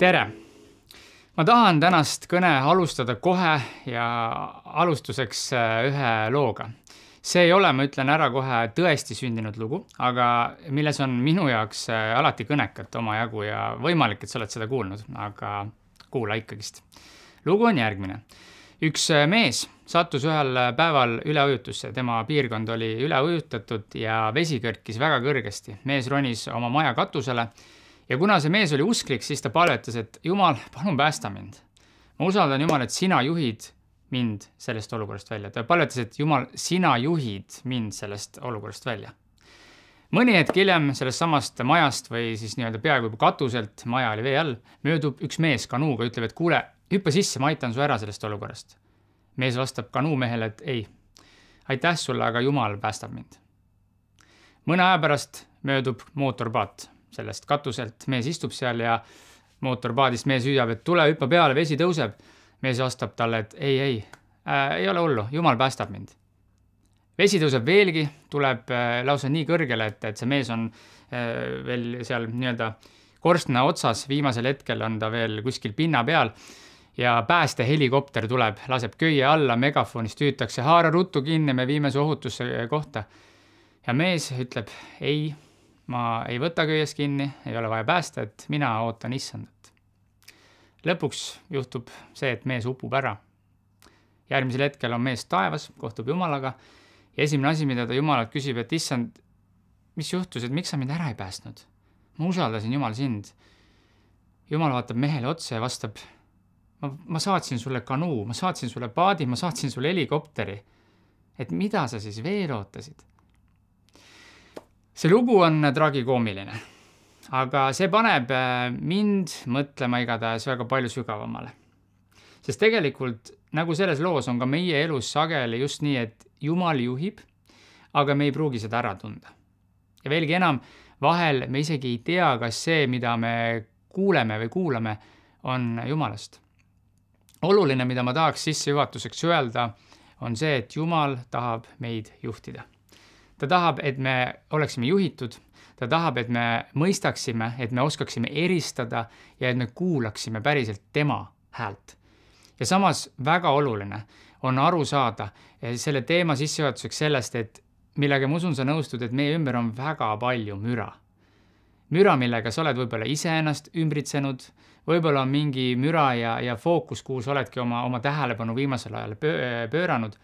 Tere! Ma tahan tänast kõne alustada kohe ja alustuseks ühe looga. See ei ole, ma ütlen ära kohe, tõesti sündinud lugu, aga milles on minu jaoks alati kõnekat omajagu ja võimalik, et sa oled seda kuulnud, aga kuula ikkagist. Lugu on järgmine. Üks mees sattus ühel päeval üleujutusse, tema piirkond oli üleujutatud ja vesi kõrkis väga kõrgesti. Mees ronis oma maja katusele ja kuna see mees oli usklik, siis ta palvetas, et Jumal, palun päästa mind. Ma usaldan Jumal, et sina juhid mind sellest olukorrast välja. Ta palvetas, et Jumal, sina juhid mind sellest olukorrast välja. Mõni hetk hiljem sellest samast majast või siis nii-öelda peaaegu katuselt, maja oli vee all, möödub üks mees kanuuga, ütleb, et kuule, hüppa sisse, ma aitan su ära sellest olukorrast. Mees vastab kanuumehele, et ei, aitäh sulle, aga Jumal päästab mind. Mõne aja pärast möödub mootorpaat sellest katuselt. Mees istub seal ja mootorpaadist mees hüüab, et tule hüppa peale, vesi tõuseb. Mees vastab talle, et ei ole hullu, Jumal päästab mind. Vesi tõuseb veelgi, tuleb lausa nii kõrgele, et see mees on veel seal nii-öelda korstna otsas, viimasel hetkel on ta veel kuskil pinna peal ja pääste helikopter tuleb, laseb köie alla, megafonist hüütakse, haara ruttu kinni, me viime su ohutusse kohta. Ja mees ütleb, ei, ma ei võta köies kinni, ei ole vaja päästa, et mina ootan issandat. Lõpuks juhtub see, et mees upub ära. Järgmisel hetkel on mees taevas, kohtub Jumalaga ja esimene asi, mida ta Jumalat küsib, et issand, mis juhtus, et miks sa mind ära ei päästnud? Ma usaldasin Jumal sind. Jumal vaatab mehele otsa ja vastab, ma saatsin sulle kanuu, ma saatsin sulle paadi, ma saatsin sulle helikopteri. Et mida sa siis veel ootasid? See lugu on tragikoomiline, aga see paneb mind mõtlema igatahes väga palju sügavamale. Sest tegelikult, nagu selles loos on ka meie elus sageli just nii, et Jumal juhib, aga me ei pruugi seda ära tunda. Ja veelgi enam, vahel me isegi ei tea, kas see, mida me kuuleme või kuulame, on Jumalast. Oluline, mida ma tahaks sissejuhatuseks öelda, on see, et Jumal tahab meid juhtida. Ta tahab, et me oleksime juhitud, ta tahab, et me mõistaksime, et me oskaksime eristada ja et me kuulaksime päriselt tema häält. Ja samas väga oluline on aru saada selle teema sissejuhatuseks sellest, et millega ma usun sa nõustud, et meie ümber on väga palju müra. Müra, millega sa oled võib-olla iseennast ümbritsenud, võib-olla on mingi müra ja fookus, kuhu sa oledki oma tähelepanu viimasel ajal pööranud,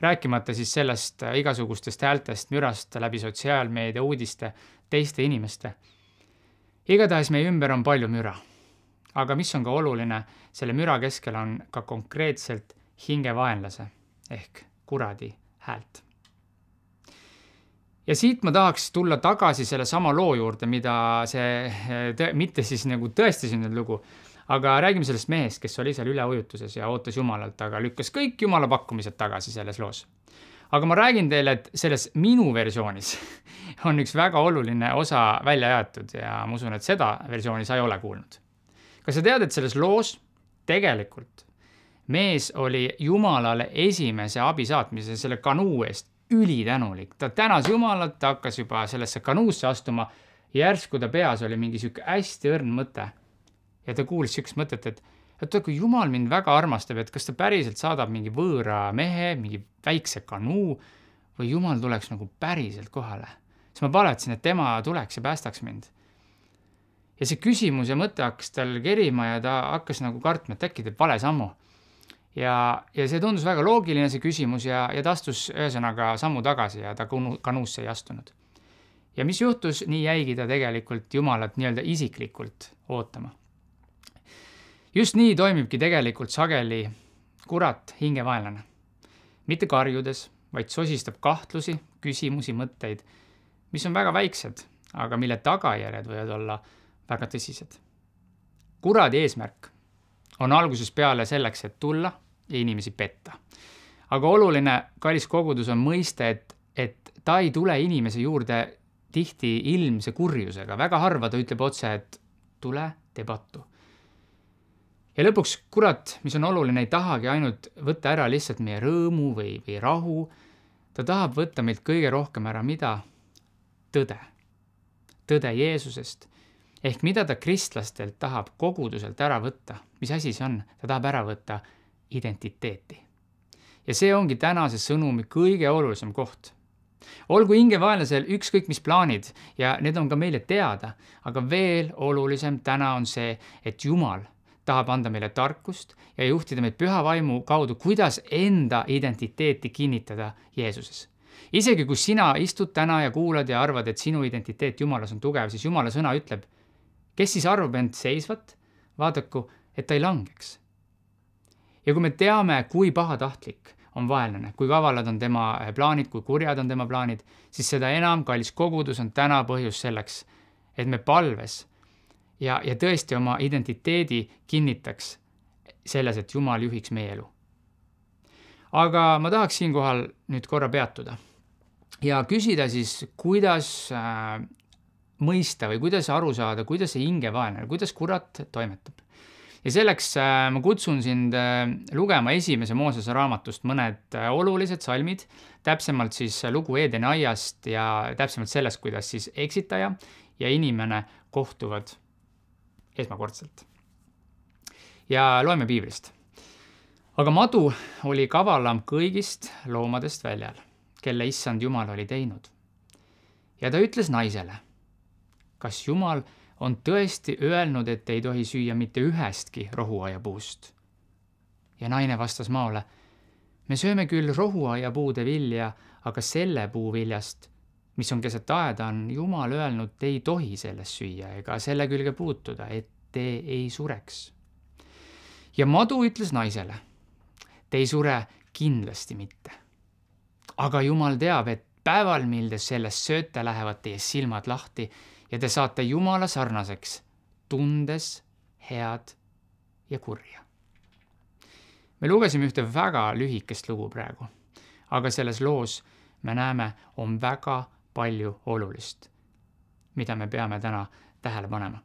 rääkimata siis sellest igasugustest häältest, mürast läbi sotsiaalmeedia, uudiste, teiste inimeste. Igatahes meie ümber on palju müra. Aga mis on ka oluline, selle müra keskel on ka konkreetselt hingevaenlase ehk kuradi häält. Ja siit ma tahaks tulla tagasi selle sama loo juurde, mida see mitte siis nagu tõesti sündinud lugu, aga räägime sellest mehest, kes oli seal üleujutuses ja ootas Jumalalt, aga lükkas kõik Jumala pakkumised tagasi selles loos. Aga ma räägin teile, et selles minu versioonis on üks väga oluline osa välja jäetud ja ma usun, et seda versiooni sa ei ole kuulnud. Kas sa tead, et selles loos tegelikult mees oli Jumalale esimese abi saatmise selle kanuu eest ülitänulik. Ta tänas Jumalat, ta hakkas juba sellesse kanuusse astuma ja järsku ta peas oli mingi siuke hästi õrn mõte. Ja ta kuulis sükest mõtet, et kui Jumal mind väga armastab, et kas ta päriselt saadab mingi võõra mehe, mingi väikse kanuu või Jumal tuleks nagu päriselt kohale. Siis ma paletasin, et tema tuleks ja päästaks mind. Ja see küsimus ja mõte hakkas tal kerima ja ta hakkas nagu kartma, et äkki teeb vale sammu. Ja see tundus väga loogiline see küsimus ja ta astus ühesõnaga sammu tagasi ja ta kanuusse ei astunud. Ja mis juhtus, nii jäigi ta tegelikult Jumalat nii-öelda isiklikult ootama. Just nii toimibki tegelikult sageli kurat hingevaenlane. Mitte karjudes, vaid sosistab kahtlusi, küsimusi, mõtteid, mis on väga väiksed, aga mille tagajärjed võivad olla väga tõsised. Kuradi eesmärk on alguses peale selleks, et tulla ja inimesi petta. Aga oluline kallis kogudus on mõiste, et ta ei tule inimese juurde tihti ilmse kurjusega. Väga harva ta ütleb otse, et tule, tee pattu. Ja lõpuks kurat, mis on oluline, ei tahagi ainult võtta ära lihtsalt meie rõõmu või rahu. Ta tahab võtta meilt kõige rohkem ära mida? Tõde. Tõde Jeesusest Ehk mida ta kristlastelt tahab koguduselt ära võtta? Mis asi see on? Ta tahab ära võtta identiteeti. Ja see ongi tänase sõnumi kõige olulisem koht. Olgu hingevaenlasel ükskõik mis plaanid ja need on ka meile teada, aga veel olulisem täna on see, et Jumal tahab anda meile tarkust ja juhtida meid püha vaimu kaudu, kuidas enda identiteeti kinnitada Jeesuses. Isegi kui sina istud täna ja kuulad ja arvad, et sinu identiteet Jumalas on tugev, siis Jumala sõna ütleb, kes siis arvab end seisvat, vaadaku, et ta ei langeks. Ja kui me teame, kui pahatahtlik on vaenlane, kui kavalad on tema plaanid, kui kurjad on tema plaanid, siis seda enam, kallis kogudus, on täna põhjus selleks, et me palves ja tõesti oma identiteedi kinnitaks selles, et Jumal juhiks meie elu. Aga ma tahaks siinkohal nüüd korra peatuda ja küsida siis, kuidas mõista või kuidas aru saada, kuidas see hingevaenlane, kuidas kurat toimetab. Ja selleks ma kutsun sind lugema esimese Moosese raamatust mõned olulised salmid, täpsemalt siis lugu Eedeni aiast ja täpsemalt sellest, kuidas siis eksitaja ja inimene kohtuvad esmakordselt. Ja loeme piiblist. Aga madu oli kavalam kõigist loomadest väljal, kelle issand Jumal oli teinud. Ja ta ütles naisele, kas Jumal on tõesti öelnud, et ei tohi süüa mitte ühestki rohuaiapuust. Ja naine vastas maale, me sööme küll rohuaiapuude vilja, aga selle puu viljast, mis on keset aeda, on Jumal öelnud, te ei tohi sellest süüa ega selle külge puutuda, et te ei sureks. Ja madu ütles naisele, te ei sure kindlasti mitte. Aga Jumal teab, et päeval, mil te sellest sööte, lähevad teie silmad lahti ja te saate Jumala sarnaseks, tundes head ja kurja. Me lugesime ühte väga lühikest lugu praegu, aga selles loos me näeme, on väga palju olulist, mida me peame täna tähele panema.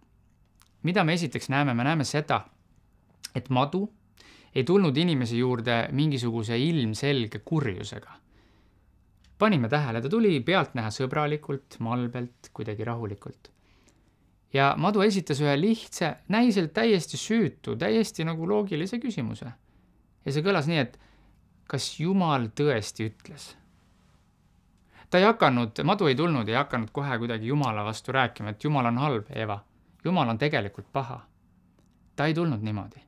Mida me esiteks näeme? Me näeme seda, et madu ei tulnud inimese juurde mingisuguse ilmselge kurjusega. Panime tähele, ta tuli pealtnäha sõbralikult, malbelt, kuidagi rahulikult. Ja madu esitas ühe lihtsa, näiselt täiesti süütu, täiesti nagu loogilise küsimuse. Ja see kõlas nii, et kas Jumal tõesti ütles? Ta ei hakanud, madu ei tulnud ja hakanud kohe kuidagi Jumala vastu rääkima, et Jumal on halb, Eva. Jumal on tegelikult paha. Ta ei tulnud niimoodi.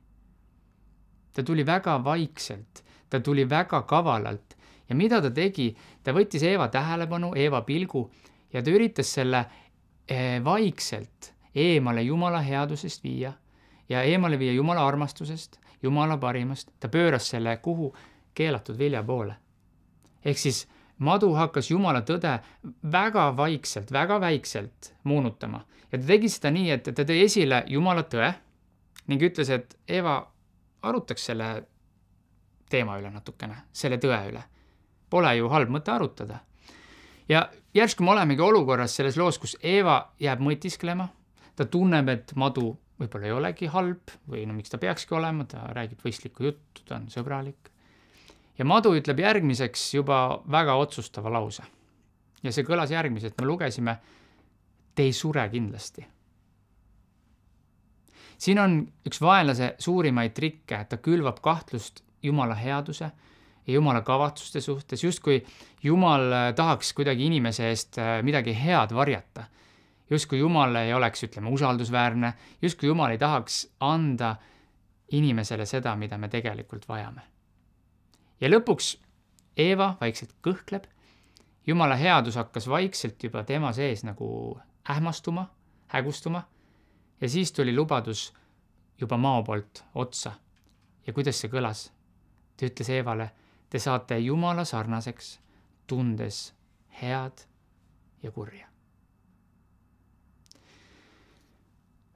Ta tuli väga vaikselt, ta tuli väga kavalalt. Ja mida ta tegi? Ta võttis Eeva tähelepanu, Eeva pilgu ja ta üritas selle vaikselt eemale Jumala headusest viia ja eemale viia Jumala armastusest, Jumala parimast. Ta pööras selle kuhu keelatud vilja poole. Ehk siis madu hakkas Jumala tõde väga vaikselt, väga väikselt moonutama. Ja ta tegi seda nii, et ta tõi esile Jumala tõe ning ütles, et Eeva arutaks selle teema üle natukene, selle tõe üle. Pole ju halb mõte arutada. Ja järsku me olemegi olukorras selles loos, kus Eeva jääb mõtisklema. Ta tunneb, et madu võib-olla ei olegi halb või no miks ta peakski olema, ta räägib võistlikku juttu, ta on sõbralik. Ja madu ütleb järgmiseks juba väga otsustava lause. Ja see kõlas järgmiselt, me lugesime, te ei sure kindlasti. Siin on üks vaenlase suurimaid trikke, et ta külvab kahtlust Jumala headuse ja Jumala kavatsuste suhtes, justkui Jumal tahaks kuidagi inimese eest midagi head varjata. Justkui Jumal ei oleks, ütleme, usaldusväärne, justkui Jumal ei tahaks anda inimesele seda, mida me tegelikult vajame. Ja lõpuks Eeva vaikselt kõhkleb, Jumala headus hakkas vaikselt juba tema sees nagu ähmastuma, hägustuma ja siis tuli lubadus juba mao poolt otsa. Ja kuidas see kõlas? Ta ütles Eevale, te saate Jumala sarnaseks, tundes head ja kurja.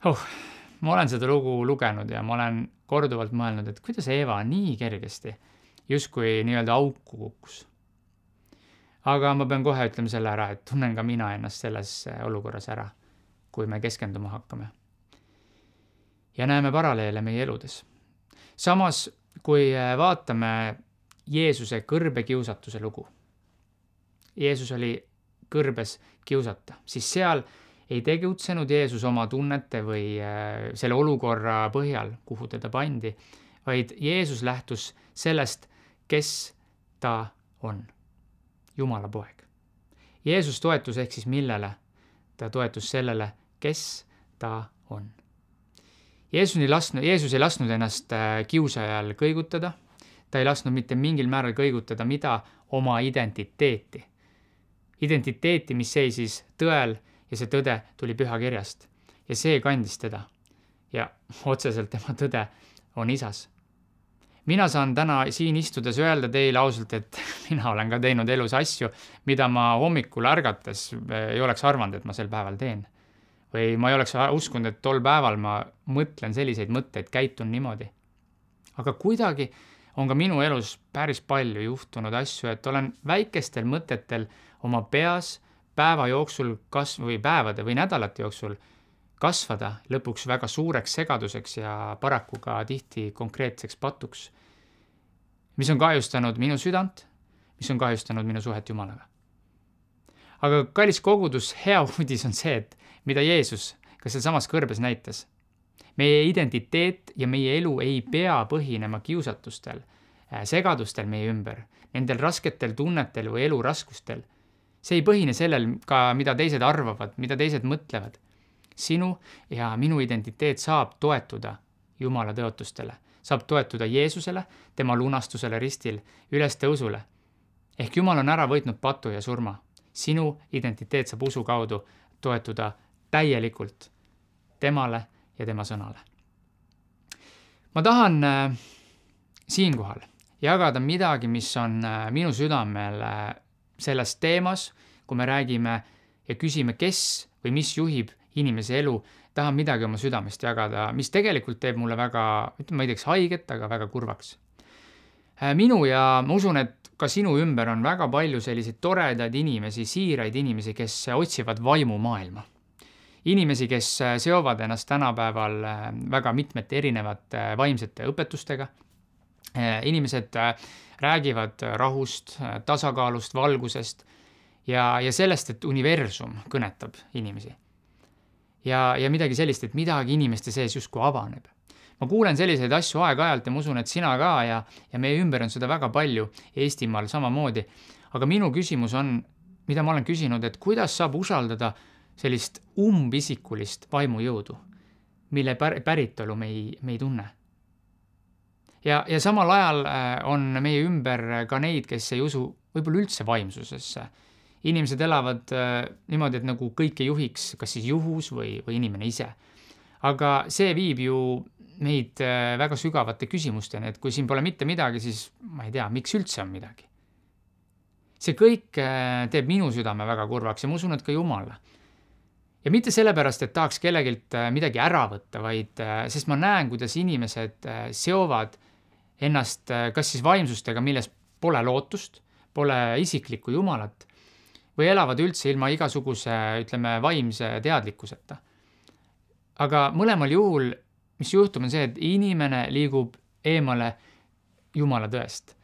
Ma olen seda lugu lugenud ja ma olen korduvalt mõelnud, et kuidas Eeva nii kergesti justkui nii-öelda auku kukkus. Aga ma pean kohe ütlema selle ära, et tunnen ka mina ennast selles olukorras ära, kui me keskenduma hakkame. Ja näeme paralleele meie eludes. Samas, kui vaatame Jeesuse kõrbekiusatuse lugu. Jeesus oli kõrbes kiusata, siis seal ei tegutsenud Jeesus oma tunnete või selle olukorra põhjal, kuhu teda pandi, vaid Jeesus lähtus sellest, kes ta on. Jumala poeg. Jeesus toetus ehk siis millele? Ta toetus sellele, kes ta on. Jeesus ei lasknud ennast kiusajal kõigutada. Ta ei lasknud mitte mingil määral kõigutada, mida oma identiteeti. Identiteeti, mis seisis tõel ja see tõde tuli pühakirjast. Ja see kandis teda. Ja otseselt tema tõde on isas. Mina saan täna siin istudes öelda teile ausalt, et mina olen ka teinud elus asju, mida ma hommikul ärgates ei oleks arvanud, et ma sel päeval teen. Või ma ei oleks uskunud, et tol päeval ma mõtlen selliseid mõtteid, käitun niimoodi. Aga kuidagi on ka minu elus päris palju juhtunud asju, et olen väikestel mõtetel oma peas päeva jooksul või päevade või nädalate jooksul kasvada lõpuks väga suureks segaduseks ja paraku ka tihti konkreetseks patuks, mis on kahjustanud minu südant, mis on kahjustanud minu suhet Jumalaga. Aga kallis kogudus, hea uudis on see, et mida Jeesus ka seal samas kõrbes näitas. Meie identiteet ja meie elu ei pea põhinema kiusatustel, segadustel meie ümber, nendel rasketel tunnetel või elu raskustel. See ei põhine sellel ka, mida teised arvavad, mida teised mõtlevad. Sinu ja minu identiteet saab toetuda Jumala tõotustele, saab toetuda Jeesusele, tema lunastusele ristil, üles tõusule. Ehk Jumal on ära võitnud patu ja surma. Sinu identiteet saab usu kaudu toetuda täielikult temale ja tema sõnale. Ma tahan siinkohal jagada midagi, mis on minu südamel selles teemas, kui me räägime ja küsime, kes või mis juhib inimese elu, tahan midagi oma südamest jagada, mis tegelikult teeb mulle väga, ma ei teeks haiget, aga väga kurvaks. Minu ja ma usun, et ka sinu ümber on väga palju selliseid toredaid inimesi, siiraid inimesi, kes otsivad vaimumaailma. Inimesi, kes seovad ennast tänapäeval väga mitmete erinevate vaimsete õpetustega. Inimesed räägivad rahust, tasakaalust, valgusest ja sellest, et universum kõnetab inimesi. Ja midagi sellist, et midagi inimeste sees justkui avaneb. Ma kuulen selliseid asju aeg-ajalt ja ma usun, et sina ka ja meie ümber on seda väga palju, Eestimaal samamoodi. Aga minu küsimus on, mida ma olen küsinud, et kuidas saab usaldada sellist umbisikulist vaimujõudu, mille päritolu me ei tunne. Ja samal ajal on meie ümber ka neid, kes ei usu võib-olla üldse vaimsusesse. Inimesed elavad niimoodi, et nagu kõike juhiks, kas siis juhus või inimene ise. Aga see viib ju meid väga sügavate küsimusteni, et kui siin pole mitte midagi, siis ma ei tea, miks üldse on midagi. See kõik teeb minu südame väga kurvaks ja ma usun, et ka Jumala. Ja mitte sellepärast, et tahaks kellegilt midagi ära võtta, vaid sest ma näen, kuidas inimesed seovad ennast kas siis vaimsustega, milles pole lootust, pole isiklikku Jumalat, või elavad üldse ilma igasuguse, ütleme, vaimse teadlikkuseta. Aga mõlemal juhul, mis juhtub, on see, et inimene liigub eemale Jumala tõest.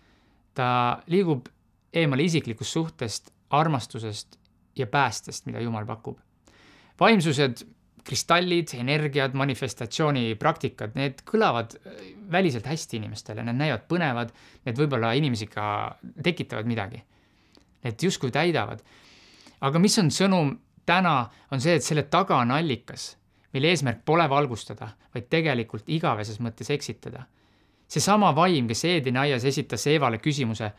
Ta liigub eemale isiklikust suhtest, armastusest ja päästest, mida Jumal pakub. Vaimsused, kristallid, energiad, manifestatsiooni praktikad, need kõlavad väliselt hästi inimestele, need näivad põnevad, need võib-olla inimesi ka tekitavad midagi. Need justkui täidavad. Aga mis on sõnum täna, on see, et selle taga on allikas, mille eesmärk pole valgustada, vaid tegelikult igaveses mõttes eksitada. See sama vaim, kes Eedeni aias esitas Eevale küsimuse,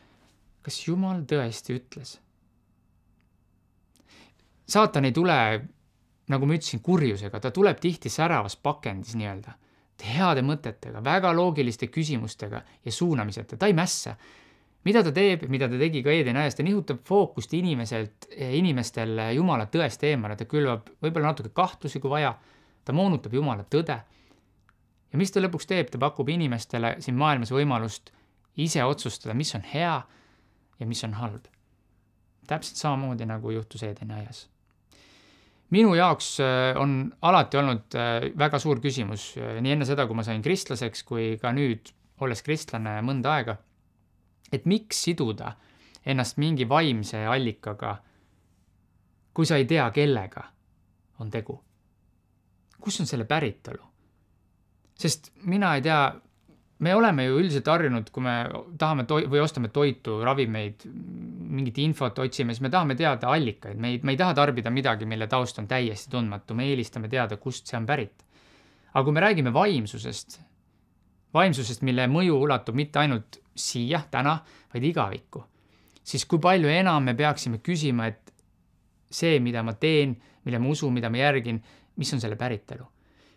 kas Jumal tõesti ütles? Saatan ei tule, nagu ma ütlesin, kurjusega, ta tuleb tihti säravas pakendis nii-öelda, heade mõtetega, väga loogiliste küsimustega ja suunamiseta, ta ei mässa. Mida ta teeb, mida ta tegi ka Eedeni aias, ta nihutab fookust inimestel Jumala tõest eemale, ta külvab võib-olla natuke kahtlusi kui vaja, ta moonutab Jumala tõde. Ja mis ta lõpuks teeb, ta pakub inimestele siin maailmas võimalust ise otsustada, mis on hea ja mis on halb. Täpselt samamoodi nagu juhtus Eedeni aias. Minu jaoks on alati olnud väga suur küsimus, nii enne seda, kui ma sain kristlaseks, kui ka nüüd, olles kristlane mõnda aega, et miks siduda ennast mingi vaimse allikaga, kui sa ei tea, kellega on tegu? Kus on selle päritolu? Sest mina ei tea, me oleme ju üldiselt harjunud, kui me tahame või ostame toitu, ravimeid, mingit infot otsime, siis me tahame teada allikaid. Me ei taha tarbida midagi, mille taust on täiesti tundmatu. Me eelistame teada, kust see on pärit. Aga kui me räägime vaimsusest, mille mõju ulatub mitte ainult siia, täna, vaid igavikku, siis kui palju enam me peaksime küsima, et see, mida ma teen, mille ma usun, mida ma järgin, mis on selle päritolu?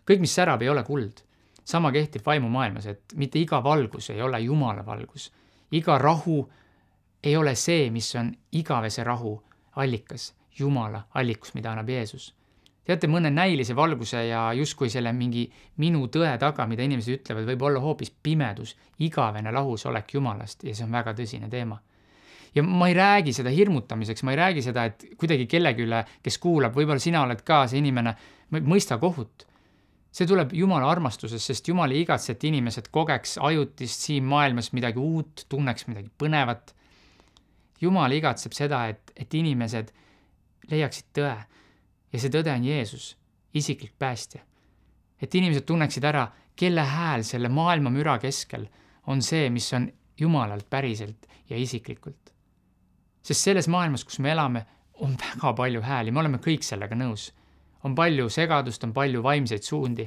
Kõik, mis särab, ei ole kuld. Sama kehtib vaimumaailmas, et mitte iga valgus ei ole Jumala valgus. Iga rahu ei ole see, mis on igavese rahu allikas, Jumala allikus, mida annab Jeesus. Teate, mõne näilise valguse ja justkui selle mingi minu tõe taga, mida inimesed ütlevad, võib olla hoopis pimedus, igavene lahusolek Jumalast ja see on väga tõsine teema. Ja ma ei räägi seda hirmutamiseks, ma ei räägi seda, et kuidagi kellegi üle, kes kuulab, võib-olla sina oled ka see inimene, mõista kohut. See tuleb Jumala armastusest, sest Jumal ei igatse, et inimesed kogeks ajutist siin maailmas midagi uut, tunneks midagi põnevat. Jumal igatseb seda, et inimesed leiaksid tõe ja see tõde on Jeesus, isiklik päästja. Et inimesed tunneksid ära, kelle hääl selle maailma müra keskel on see, mis on Jumalalt päriselt ja isiklikult. Sest selles maailmas, kus me elame, on väga palju hääli, me oleme kõik sellega nõus. On palju segadust, on palju vaimseid suundi.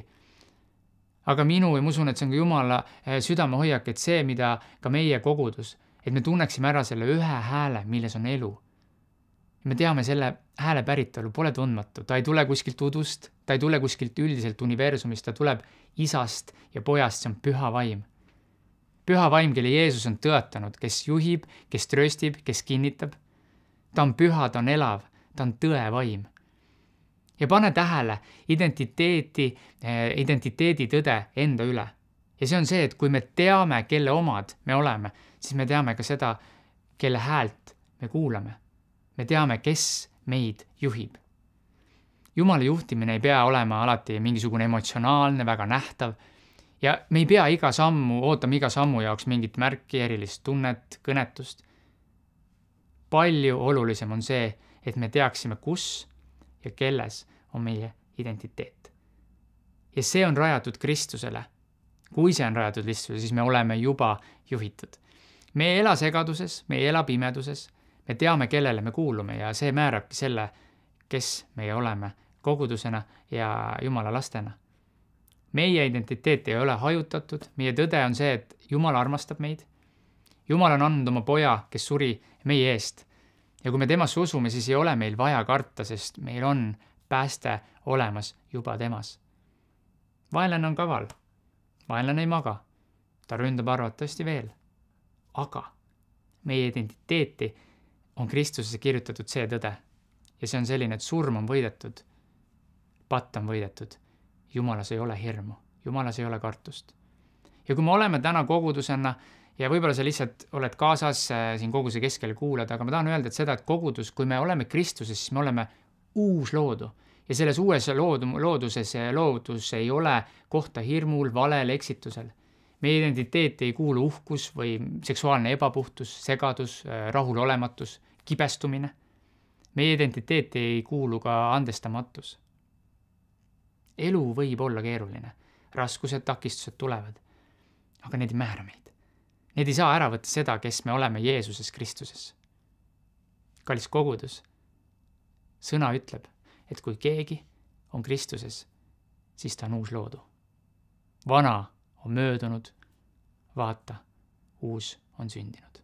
Aga minu ja ma usun, et see on ka Jumala südamehoiak, et see, mida ka meie kogudus, et me tunneksime ära selle ühe hääle, milles on elu. Me teame, selle hääle päritolu pole tundmatu. Ta ei tule kuskilt udust, ta ei tule kuskilt üldiselt universumist, ta tuleb isast ja pojast, see on püha vaim. Püha vaim, kelle Jeesus on tõotanud, kes juhib, kes tröstib, kes kinnitab. Ta on püha, ta on elav, ta on tõe vaim. Ja pane tähele identiteedi tõde enda üle. Ja see on see, et kui me teame, kelle omad me oleme, siis me teame ka seda, kelle häält me kuulame. Me teame, kes meid juhib. Jumala juhtimine ei pea olema alati mingisugune emotsionaalne, väga nähtav. Ja me ei pea ootama iga sammu jaoks mingit märki, erilist tunnet, kõnetust. Palju olulisem on see, et me teaksime, kus ja kelles on meie identiteet. Ja see on rajatud Kristusele. Kui see on rajatud Kristusele, siis me oleme juba juhitud. Me ei ela segaduses, me ei ela pimeduses, me teame, kellele me kuulume ja see määrabki selle, kes meie oleme kogudusena ja Jumala lastena. Meie identiteet ei ole hajutatud, meie tõde on see, et Jumal armastab meid. Jumal on andnud oma poja, kes suri meie eest. Ja kui me temasse usume, siis ei ole meil vaja karta, sest meil on pääste olemas juba temas. Vaenlane on kaval. Vaenlane ei maga. Ta ründab arvatavasti veel. Aga meie identiteeti on Kristusesse kirjutatud see tõde. Ja see on selline, et surm on võidetud. Patt on võidetud. Jumalas ei ole hirmu. Jumalas ei ole kartust. Ja kui me oleme täna kogudusena, ja võib-olla sa lihtsalt oled kaasas siin koguduse keskel kuulada, aga ma tahan öelda, et seda, et kogudus, kui me oleme Kristuses, siis me oleme uus loodu. Ja selles uues loodus ei ole kohta hirmul, valel, eksitusel. Meie identiteet ei kuulu uhkus või seksuaalne ebapuhtus, segadus, rahulolematus, kibestumine. Meie identiteet ei kuulu ka andestamatus. Elu võib olla keeruline. Raskused, takistused tulevad. Aga need ei määra meid. Need ei saa ära võtta seda, kes me oleme Jeesuses Kristuses. Kallis kogudus, sõna ütleb, et kui keegi on Kristuses, siis ta on uus loodu. Vana on möödunud, vaata, uus on sündinud.